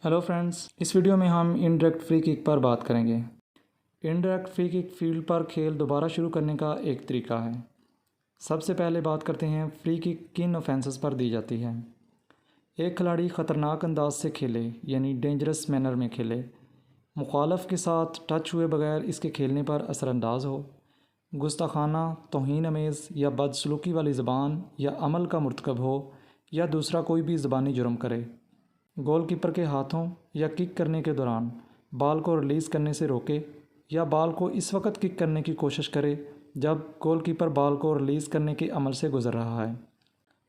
Hello friends, इस video में हम इनडायरेक्ट फ्री किक पर बात करेंगे। इनडायरेक्ट फ्री किक फील्ड पर खेल दोबारा शुरू करने का एक तरीका है। सबसे पहले बात करते हैं फ्री किक किन ऑफेंसेस पर दी जाती है। एक खिलाड़ी ख़तरनाक अंदाज से खेले यानी डेंजरस मैनर में खेले, मुखालफ के साथ टच हुए बगैर इसके खेलने पर असरअंदाज हो, गुस्ताखाना, तौहीन अमेज़ या बदसलूकी वाली ज़बान या अमल का मरतकब हो, या दूसरा कोई भी ज़बानी जुर्म करे, गोलकीपर के हाथों या किक करने के दौरान बॉल को रिलीज़ करने से रोके, या बॉल को इस वक्त किक करने की कोशिश करे जब गोलकीपर बॉल को रिलीज़ करने के अमल से गुजर रहा है।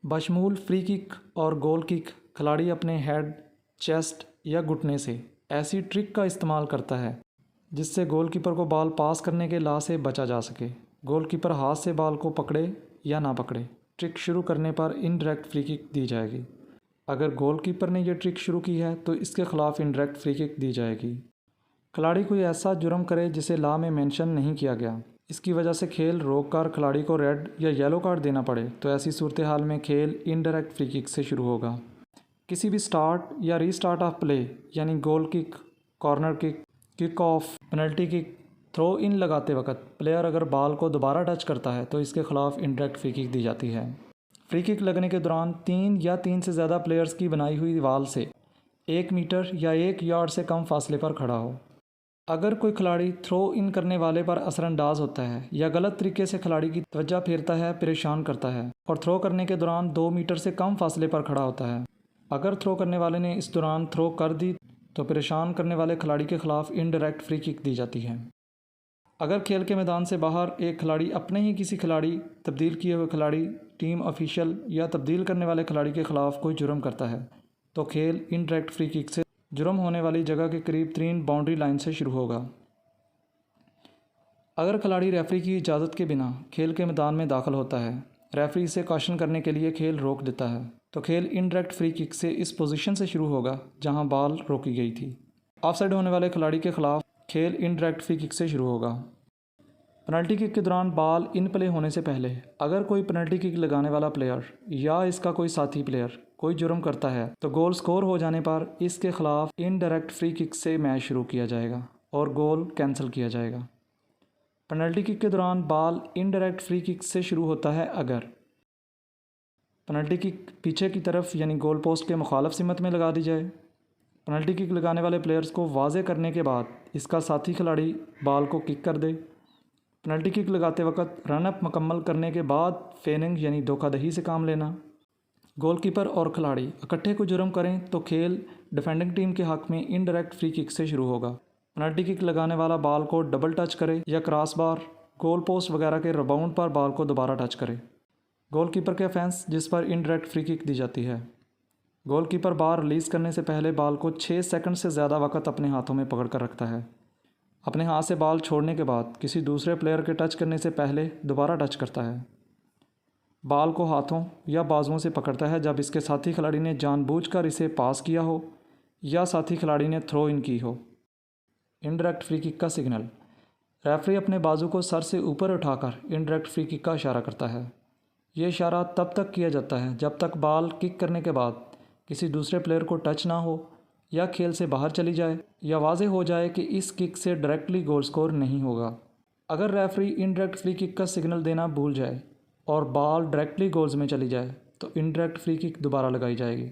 बशमूल फ्री किक और गोल किक, खिलाड़ी अपने हेड, चेस्ट या घुटने से ऐसी ट्रिक का इस्तेमाल करता है जिससे गोलकीपर को बॉल पास करने के ला से बचा जा सके। गोलकीपर हाथ से बॉल को पकड़े या ना पकड़े, ट्रिक शुरू करने पर इनडायरेक्ट फ्री किक दी जाएगी। अगर गोलकीपर ने यह ट्रिक शुरू की है तो इसके ख़िलाफ़ इनडायरेक्ट फ्री किक दी जाएगी। खिलाड़ी कोई ऐसा जुर्म करे जिसे लॉ में मेंशन नहीं किया गया, इसकी वजह से खेल रोक कर खिलाड़ी को रेड या येलो कार्ड देना पड़े, तो ऐसी सूरत हाल में खेल इनडायरेक्ट फ्री किक से शुरू होगा। किसी भी स्टार्ट या रीस्टार्ट ऑफ प्ले यानी goal kick, corner kick, kick off, penalty kick, throw in लगाते वक्त प्लेयर अगर बॉल को दोबारा टच करता है तो इसके ख़िलाफ़ इनडायरेक्ट फ्री किक दी जाती है। फ्री किक लगने के दौरान 3 या 3 से ज़्यादा प्लेयर्स की बनाई हुई वाल से 1 मीटर या 1 यार्ड से कम फासले पर खड़ा हो। अगर कोई खिलाड़ी थ्रो इन करने वाले पर असरअंदाज होता है या गलत तरीके से खिलाड़ी की तवज्जो फेरता है, परेशान करता है और थ्रो करने के दौरान 2 मीटर से कम फासले पर खड़ा होता है, अगर थ्रो करने वाले ने इस दौरान थ्रो कर दी तो परेशान करने वाले खिलाड़ी के ख़िलाफ़ इनडायरेक्ट फ्री किक दी जाती है। अगर खेल के मैदान से बाहर एक खिलाड़ी अपने ही किसी खिलाड़ी, तब्दील किए हुए खिलाड़ी, टीम ऑफिशियल या तब्दील करने वाले खिलाड़ी के ख़िलाफ़ कोई जुर्म करता है तो खेल इनडायरेक्ट फ्री किक से जुर्म होने वाली जगह के करीब 3 बाउंड्री लाइन से शुरू होगा। अगर खिलाड़ी रेफरी की इजाज़त के बिना खेल के मैदान में दाखिल होता है, रेफरी इसे कॉशन करने के लिए खेल रोक देता है, तो खेल इनडायरेक्ट फ्री किक से इस पोजीशन से शुरू होगा जहां बॉल रोकी गई थी। ऑफसाइड होने वाले खिलाड़ी के खिलाफ खेल इनडायरेक्ट फ्री किक से शुरू होगा। पेनल्टी किक के दौरान बॉल इन प्ले होने से पहले अगर कोई पेनल्टी किक लगाने वाला प्लेयर या इसका कोई साथी प्लेयर कोई जुर्म करता है तो गोल स्कोर हो जाने पर इसके खिलाफ इनडायरेक्ट फ्री किक से मैच शुरू किया जाएगा और गोल कैंसिल किया जाएगा। पेनल्टी किक के दौरान बॉल इनडायरेक्ट फ्री किक से शुरू होता है अगर पेनल्टी किक पीछे की तरफ यानी गोल पोस्ट के मुखालफ सिमत में लगा दी जाए, पेनल्टी किक लगाने वाले प्लेयर्स को वाजे करने के बाद इसका साथी खिलाड़ी बॉल को किक कर दे, पेनल्टी किक लगाते वक्त रनअप मुकम्मल करने के बाद फेनिंग यानी धोखाधड़ी से काम लेना, गोलकीपर और खिलाड़ी इकट्ठे को जुर्म करें तो खेल डिफेंडिंग टीम के हक़ में इनडायरेक्ट फ्री किक से शुरू होगा। पेनल्टी किक लगाने वाला बॉल को डबल टच करे या क्रॉस बार, गोल पोस्ट वगैरह के रिबाउंड पर बॉल को दोबारा टच करे। गोलकीपर के ऑफेंस जिस पर इनडायरेक्ट फ्री किक दी जाती है, गोलकीपर बाल रिलीज़ करने से पहले बॉल को 6 सेकंड से ज़्यादा वक्त अपने हाथों में पकड़ कर रखता है। अपने हाथ से बॉल छोड़ने के बाद किसी दूसरे प्लेयर के टच करने से पहले दोबारा टच करता है। बॉल को हाथों या बाजुओं से पकड़ता है जब इसके साथी खिलाड़ी ने जानबूझकर इसे पास किया हो या साथी खिलाड़ी ने थ्रो इन की हो। इनडायरेक्ट फ्री किक का सिग्नल, रेफरी अपने बाजू को सर से ऊपर उठाकर इनडायरेक्ट फ्री किक का इशारा करता है। ये इशारा तब तक किया जाता है जब तक बॉल किक करने के बाद किसी दूसरे प्लेयर को टच ना हो या खेल से बाहर चली जाए या वाज़े हो जाए कि इस किक से डायरेक्टली गोल स्कोर नहीं होगा। अगर रेफरी इनडायरेक्ट फ्री किक का सिग्नल देना भूल जाए और बॉल डायरेक्टली गोल्स में चली जाए तो इनडायरेक्ट फ्री किक दोबारा लगाई जाएगी।